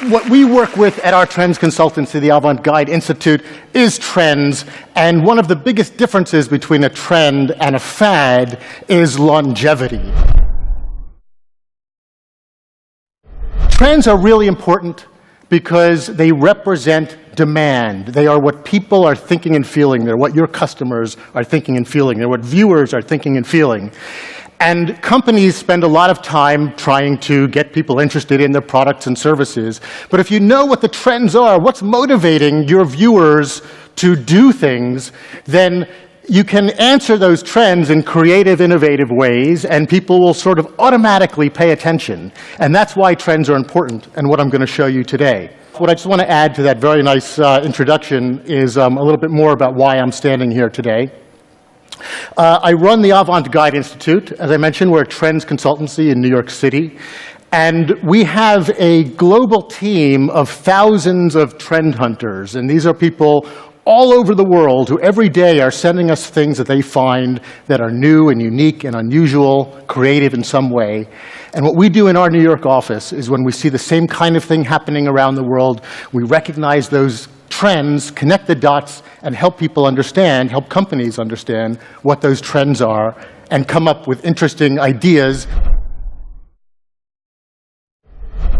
What we work with at our trends consultancy, the Avant-Guide Institute, is trends. And one of the biggest differences between a trend and a fad is longevity. Trends are really important because they represent demand. They are what people are thinking and feeling. They're what your customers are thinking and feeling. They're what viewers are thinking and feeling. And companies spend a lot of time trying to get people interested in their products and services. But if you know what the trends are, what's motivating your viewers to do things, then you can answer those trends in creative, innovative ways, and people will sort of automatically pay attention. And that's why trends are important, and what I'm going to show you today. What I just want to add to that very nice introduction is a little bit more about why I'm standing here today. I run the Avant-Guide Institute. As I mentioned, we're a trends consultancy in New York City. And we have a global team of thousands of trend hunters. And these are people all over the world who every day are sending us things that they find that are new and unique and unusual, creative in some way. And what we do in our New York office is when we see the same kind of thing happening around the world, we recognize those trends, connect the dots, and help people understand, help companies understand what those trends are, and come up with interesting ideas.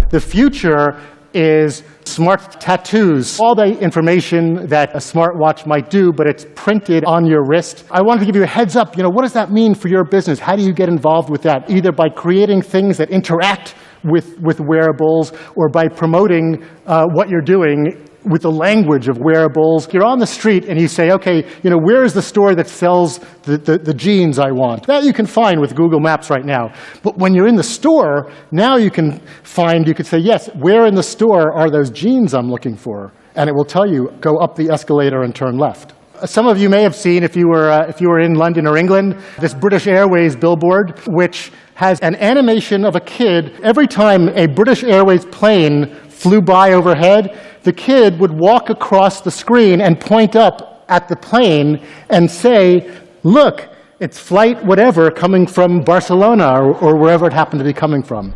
The future is smart tattoos. All the information that a smartwatch might do, but it's printed on your wrist. I wanted to give you a heads up. What does that mean for your business? How do you get involved with that? Either by creating things that interact with wearables, or by promoting what you're doing with the language of wearables. You're on the street and you say, okay, where is the store that sells the jeans I want? That you can find with Google Maps right now. But when you're in the store, now you can say, yes, where in the store are those jeans I'm looking for? And it will tell you, go up the escalator and turn left. Some of you may have seen, if you were in London or England, this British Airways billboard, which has an animation of a kid. Every time a British Airways plane flew by overhead, the kid would walk across the screen and point up at the plane and say, look, it's flight whatever coming from Barcelona or wherever it happened to be coming from.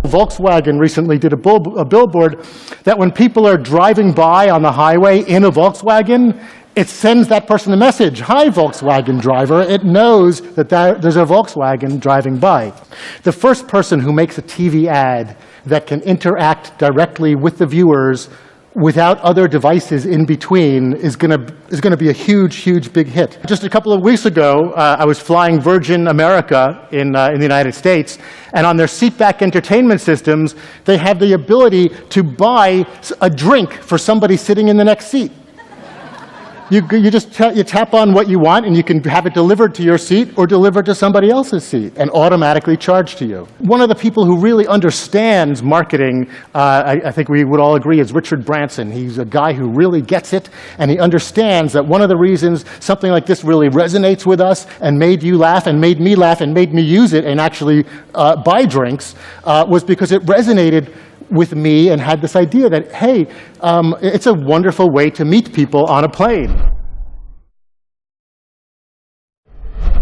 Volkswagen recently did a billboard that when people are driving by on the highway in a Volkswagen, it sends that person a message. Hi, Volkswagen driver. It knows that there's a Volkswagen driving by. The first person who makes a TV ad that can interact directly with the viewers without other devices in between is going to be a huge, huge big hit. Just a couple of weeks ago, I was flying Virgin America in the United States, and on their seatback entertainment systems, they have the ability to buy a drink for somebody sitting in the next seat. You just tap on what you want, and you can have it delivered to your seat or delivered to somebody else's seat and automatically charged to you. One of the people who really understands marketing, I think we would all agree, is Richard Branson. He's a guy who really gets it, and he understands that one of the reasons something like this really resonates with us and made you laugh and made me laugh and made me use it and actually buy drinks was because it resonated with me and had this idea that, hey, it's a wonderful way to meet people on a plane.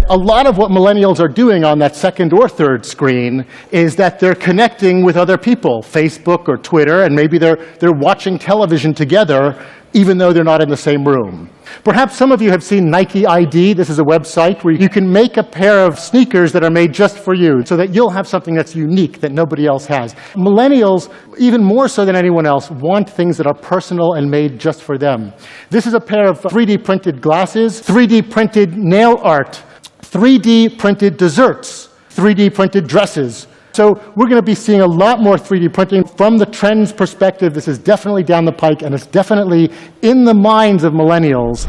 A lot of what millennials are doing on that second or third screen is that they're connecting with other people, Facebook or Twitter, and maybe they're watching television together even though they're not in the same room. Perhaps some of you have seen Nike ID. This is a website where you can make a pair of sneakers that are made just for you so that you'll have something that's unique that nobody else has. Millennials, even more so than anyone else, want things that are personal and made just for them. This is a pair of 3D printed glasses, 3D printed nail art, 3D printed desserts, 3D printed dresses. So we're going to be seeing a lot more 3D printing. From the trends perspective, this is definitely down the pike, and it's definitely in the minds of millennials.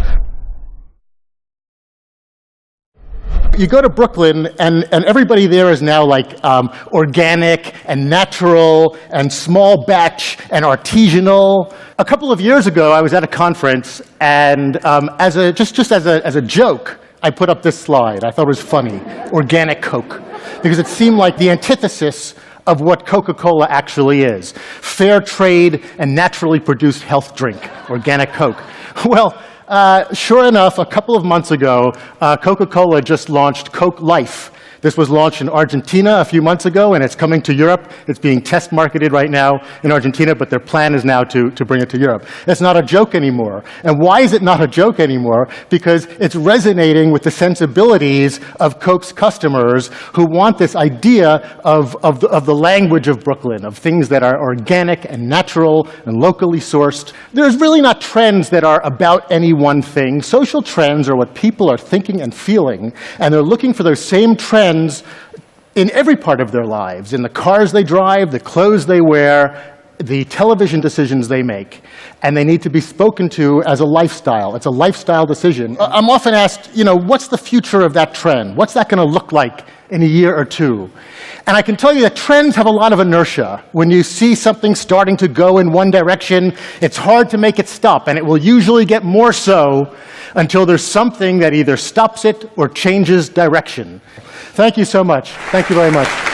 You go to Brooklyn, and everybody there is now like organic and natural and small batch and artisanal. A couple of years ago, I was at a conference, and as a joke, I put up this slide. I thought it was funny. Organic Coke. Because it seemed like the antithesis of what Coca-Cola actually is. Fair trade and naturally produced health drink, organic Coke. Well, sure enough, a couple of months ago, Coca-Cola just launched Coke Life. This was launched in Argentina a few months ago, and it's coming to Europe. It's being test marketed right now in Argentina, but their plan is now to bring it to Europe. It's not a joke anymore. And why is it not a joke anymore? Because it's resonating with the sensibilities of Coke's customers who want this idea of the language of Brooklyn, of things that are organic and natural and locally sourced. There's really not trends that are about any one thing. Social trends are what people are thinking and feeling, and they're looking for those same trends in every part of their lives, in the cars they drive, the clothes they wear, the television decisions they make, and they need to be spoken to as a lifestyle. It's a lifestyle decision. I'm often asked, what's the future of that trend? What's that going to look like in a year or two? And I can tell you that trends have a lot of inertia. When you see something starting to go in one direction, it's hard to make it stop, and it will usually get more so until there's something that either stops it or changes direction. Thank you so much. Thank you very much.